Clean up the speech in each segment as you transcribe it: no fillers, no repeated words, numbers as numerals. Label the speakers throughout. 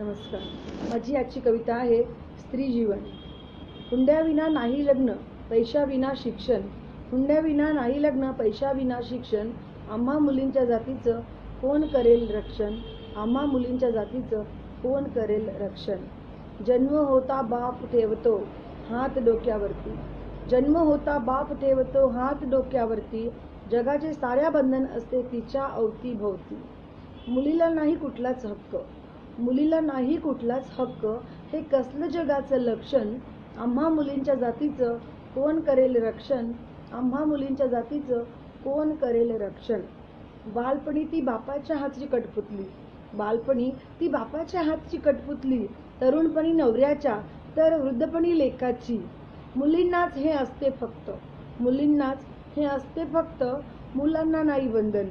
Speaker 1: नमस्कार. माझी आजची कविता आहे स्त्री जीवन. हुंड्याविना नाही लग्न, पैशाविना शिक्षण. हुंड्याविना नाही लग्न, पैशाविना शिक्षण. आम्हा मुलींच्या जातीचं कोण करेल रक्षण? आम्हा मुलींच्या जातीचं कोण करेल रक्षण? जन्म होता बाप ठेवतो हात डोक्यावरती. जन्म होता बाप ठेवतो हात डोक्यावरती. जगाचे साऱ्या बंधन असते तिच्या अवतीभोवती. मुलीला नाही कुठलाच हक्क, मुलीला नाही कुठलाच हक्क. हे कसलं जगाचं लक्षण? आम्हा मुलींच्या जातीचं कोण करेल रक्षण? आम्हा मुलींच्या जातीचं कोण करेल रक्षण? बालपणी ती बापाच्या हातची कटपुतली, बालपणी ती बापाच्या हातची कटपुतली. तरुणपणी नवऱ्याच्या, तर वृद्धपणी लेकाची. मुलींनाच हे असते फक्त, मुलींनाच हे असते फक्त. मुलांना नाही बंधन.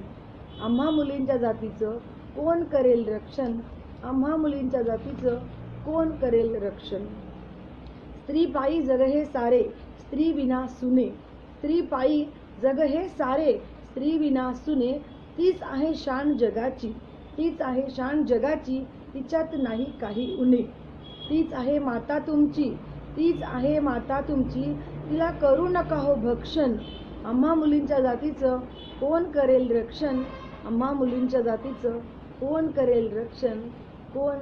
Speaker 1: आम्हा मुलींच्या जातीचं कोण करेल रक्षण? आम्हा मुलींच्या जातीचं कोण करेल रक्षण? स्त्री पायी जग हे सारे, स्त्री विना सुने. स्त्री पायी जग हे सारे, स्त्री विना सुने. तीच आहे शान जगाची, तीच आहे शान जगाची. तिच्यात नाही काही उणे. तीच आहे माता तुमची, तीच आहे माता तुमची. तिला करू नका हो भक्षण. आम्हा मुलींच्या जातीचं कोण करेल रक्षण? आम्हा मुलींच्या जातीचं कोण करेल रक्षण? कोण